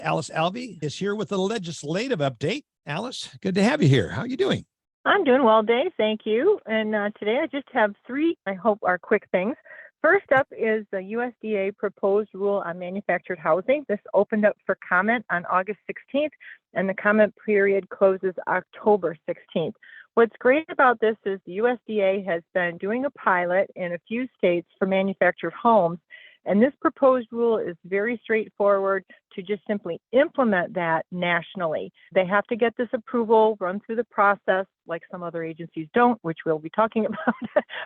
Alice Alvey is here with a legislative update. Alice, good to have you here. How are you doing? I'm doing well, Dave. Thank you. And today I just have three, I hope, are quick things. First up is the USDA proposed rule on manufactured housing. This opened up for comment on August 16th, and the comment period closes October 16th. What's great about this is the USDA has been doing a pilot in a few states for manufactured homes, and this proposed rule is very straightforward to just simply implement that nationally. They have to get this approval, run through the process, like some other agencies don't, which we'll be talking about,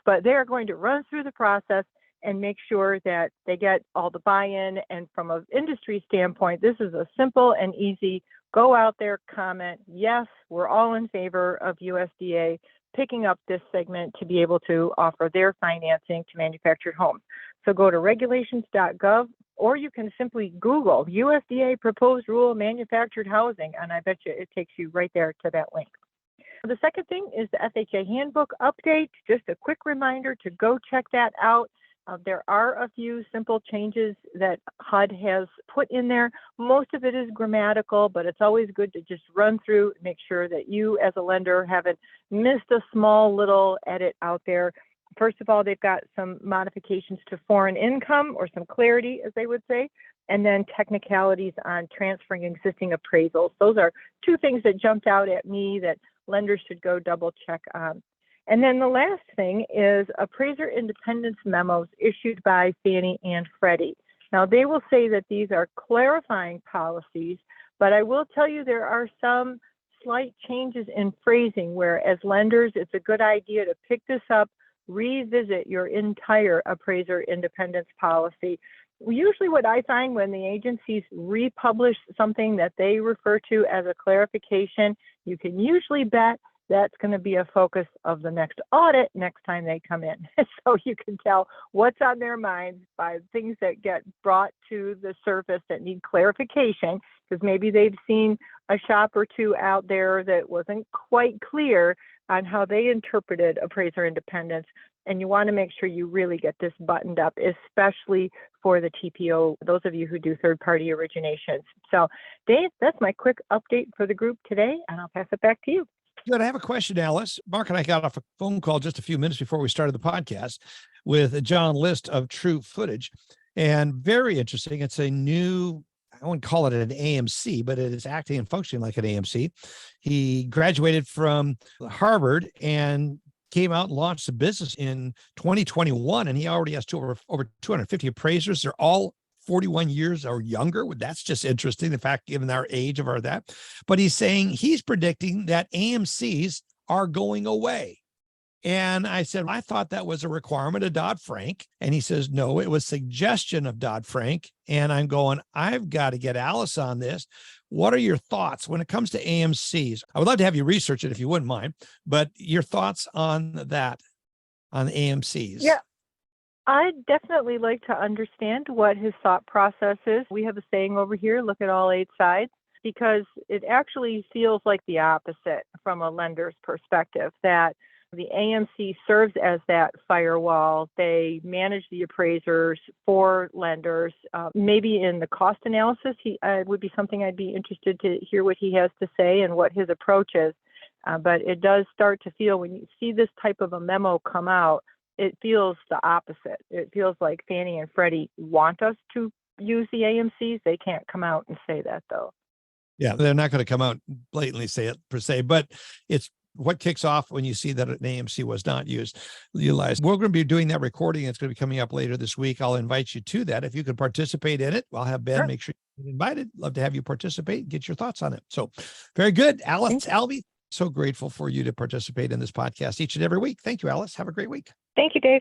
but they are going to run through the process and make sure that they get all the buy-in. And from an industry standpoint, this is a simple and easy go out there, comment, yes, we're all in favor of USDA picking up this segment to be able to offer their financing to manufactured homes. So go to regulations.gov, or you can simply Google USDA proposed rule manufactured housing, and I bet you it takes you right there to that link. The second thing is the FHA handbook update. Just a quick reminder to go check that out. There are a few simple changes that HUD has put in there. Most of it is grammatical, but it's always good to just run through, make sure that you as a lender haven't missed a small little edit out there. First of all, they've got some modifications to foreign income, or some clarity, as they would say, and then technicalities on transferring existing appraisals. Those are two things that jumped out at me that lenders should go double check on. And then the last thing is appraiser independence memos issued by Fannie and Freddie. Now, they will say that these are clarifying policies, but I will tell you there are some slight changes in phrasing where, as lenders, it's a good idea to pick this up, revisit your entire appraiser independence policy. Usually what I find when the agencies republish something that they refer to as a clarification, you can usually bet that's going to be a focus of the next audit next time they come in. So you can tell what's on their minds by things that get brought to the surface that need clarification, because maybe they've seen a shop or two out there that wasn't quite clear on how they interpreted appraiser independence. And you want to make sure you really get this buttoned up, especially for the TPO, those of you who do third-party originations. So Dave, that's my quick update for the group today, and I'll pass it back to you. Good. I have a question, Alice. Mark and I got off a phone call just a few minutes before we started the podcast with John List of True Footage, and very interesting. It's a new, I wouldn't call it an AMC, but it is acting and functioning like an AMC. He graduated from Harvard and came out and launched a business in 2021, and he already has over 250 appraisers. They're all 41 years or younger. That's just interesting, the fact, given our age of our that. But he's saying he's predicting that AMCs are going away. And I said, I thought that was a requirement of Dodd-Frank. And he says, no, it was suggestion of Dodd-Frank. And I'm going, I've got to get Alice on this. What are your thoughts when it comes to AMCs? I would love to have you research it if you wouldn't mind, but your thoughts on that, on AMCs. Yeah. I'd definitely like to understand what his thought process is. We have a saying over here, look at all 8 sides, because it actually feels like the opposite from a lender's perspective, that the AMC serves as that firewall. They manage the appraisers for lenders. Maybe in the cost analysis, would be something I'd be interested to hear what he has to say and what his approach is. But it does start to feel, when you see this type of a memo come out, it feels the opposite. It feels like Fannie and Freddie want us to use the AMCs. They can't come out and say that, though. Yeah, they're not going to come out and blatantly say it per se, but it's what kicks off when you see that an AMC was not utilized. We're going to be doing that recording. It's going to be coming up later this week. I'll invite you to that. If you can participate in it, I'll have Ben make sure you're invited. Love to have you participate and get your thoughts on it. So very good. Alice Alvey, so grateful for you to participate in this podcast each and every week. Thank you, Alice. Have a great week. Thank you, Dave.